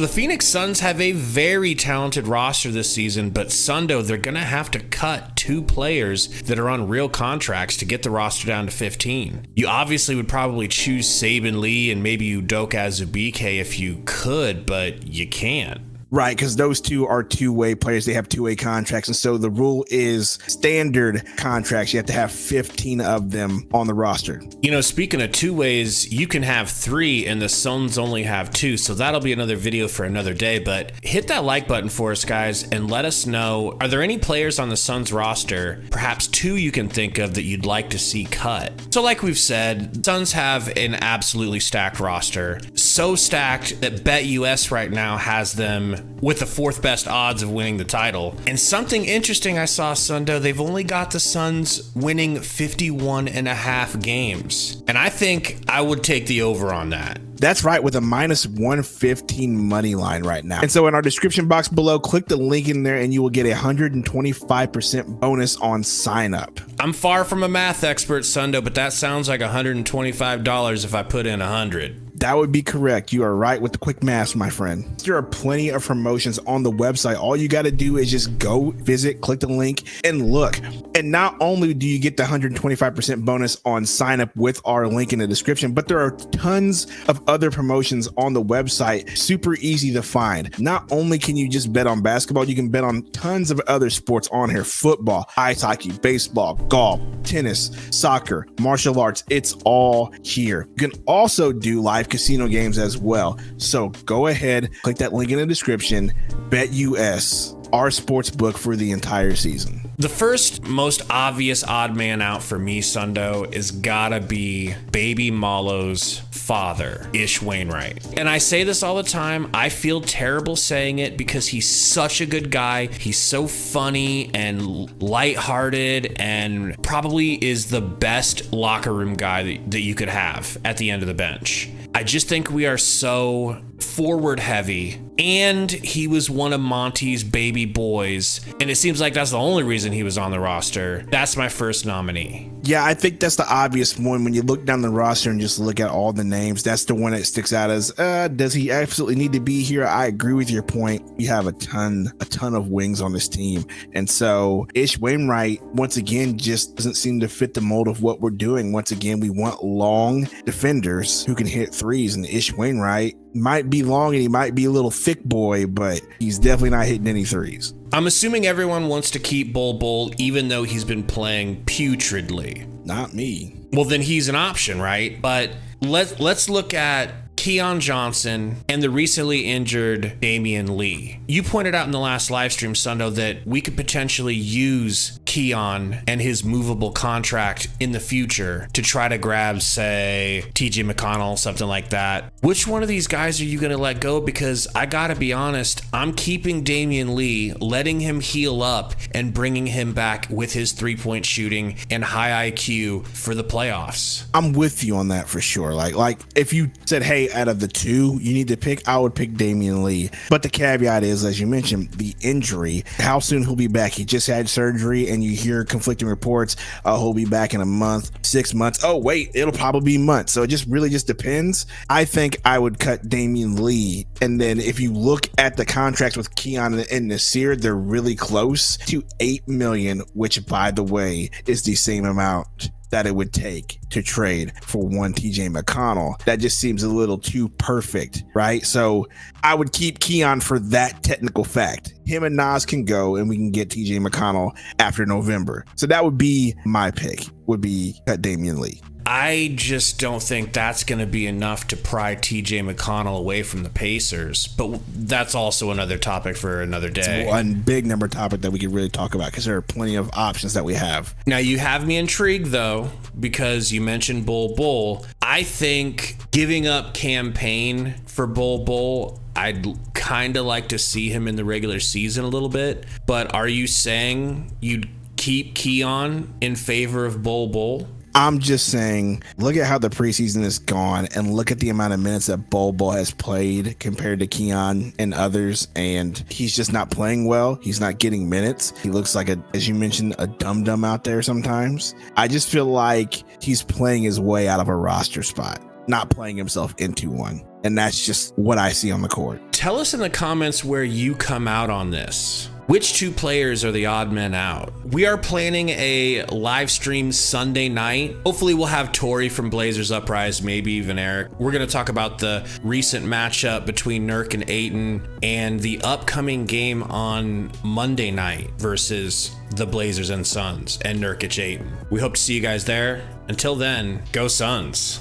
The Phoenix Suns have a very talented roster this season, but Sundo, they're going to have to cut 2 players that are on real contracts to get the roster down to 15. You obviously would probably choose Saban Lee and maybe Udoka Azubuike if you could, but you can't. Right, because those two are two-way players. They have two-way contracts. And so the rule is standard contracts. You have to have 15 of them on the roster. You know, speaking of two ways, you can have 3 and the Suns only have 2. So that'll be another video for another day. But hit that like button for us, guys, and let us know, are there any players on the Suns roster, perhaps 2 you can think of that you'd like to see cut? So like we've said, Suns have an absolutely stacked roster. So stacked that BetUS right now has them with the 4th best odds of winning the title. And something interesting I saw, Sundo, they've only got the Suns winning 51 and a half games. And I think I would take the over on that. That's right, with a minus 115 money line right now. And so in our description box below, click the link in there and you will get a 125% bonus on sign up. I'm far from a math expert, Sundo, but that sounds like $125 if I put in 100. That would be correct. You are right with the quick math, my friend. There are plenty of promotions on the website. All you got to do is just go visit, click the link, and look. And not only do you get the 125% bonus on sign up with our link in the description, but there are tons of other promotions on the website. Super easy to find. Not only can you just bet on basketball, you can bet on tons of other sports on here. Football, ice hockey, baseball, golf, tennis, soccer, martial arts. It's all here. You can also do live casino games as well. So go ahead, click that link in the description. BetUS, our sports book for the entire season. The first most obvious odd man out for me, Sundo, is gotta be Baby Malo's father, Ish Wainwright. And I say this all the time. I feel terrible saying it because he's such a good guy. He's so funny and lighthearted and probably is the best locker room guy that you could have at the end of the bench. I just think we are so forward heavy, and he was one of Monty's baby boys, and it seems like that's the only reason he was on the roster. That's my first nominee. Yeah, I think that's the obvious one. When you look down the roster and just look at all the names, that's the one that sticks out as, does he absolutely need to be here? I agree with your point. You have a ton of wings on this team. And so Ish Wainwright, once again, just doesn't seem to fit the mold of what we're doing. Once again, we want long defenders who can hit threes, and Ish Wainwright might be long and he might be a little thick boy, but he's definitely not hitting any threes. I'm assuming everyone wants to keep Bol Bol, even though he's been playing putridly. Not me. Well, then he's an option, right? But let's look at Keon Johnson and the recently injured Damian Lee. You pointed out in the last live stream, Sundo, that we could potentially use Keon and his movable contract in the future to try to grab, say, TJ McConnell, something like that. Which one of these guys are you going to let go? Because I got to be honest, I'm keeping Damian Lee, letting him heal up and bringing him back with his 3-point shooting and high IQ for the playoffs. I'm with you on that for sure. Like if you said, hey, out of the 2 you need to pick, I would pick Damian Lee. But the caveat is, as you mentioned, the injury, how soon he'll be back. He just had surgery and you hear conflicting reports. He'll be back in a month, 6 months. Oh, wait, it'll probably be months. So it just really just depends. I think I would cut Damian Lee. And then if you look at the contracts with Keon and Nasir, they're really close to $8 million, which, by the way, is the same amount that it would take to trade for one TJ McConnell. That just seems a little too perfect, right? So I would keep Keon for that technical fact. Him and Nas can go and we can get TJ McConnell after November. So that would be my pick, would be cut Damian Lee. I just don't think that's going to be enough to pry TJ McConnell away from the Pacers, but that's also another topic for another day. It's one big number topic that we could really talk about because there are plenty of options that we have. Now, you have me intrigued, though, because you mentioned Bol Bol. I think giving up campaign for Bol Bol, I'd kind of like to see him in the regular season a little bit, but are you saying you'd keep Keon in favor of Bol Bol? I'm just saying, look at how the preseason is gone and look at the amount of minutes that Bol Bol has played compared to Keon and others, and he's just not playing well. He's not getting minutes. He looks like, as you mentioned, a dum-dum out there sometimes. I just feel like he's playing his way out of a roster spot, not playing himself into one. And that's just what I see on the court. tell us in the comments where you come out on this. Which two players are the odd men out? We are planning a live stream Sunday night. Hopefully we'll have Tori from Blazers Uprise, maybe even Eric. We're gonna talk about the recent matchup between Nurk and Aiton and the upcoming game on Monday night versus the Blazers and Suns and Nurkic Aiton. We hope to see you guys there. Until then, go Suns.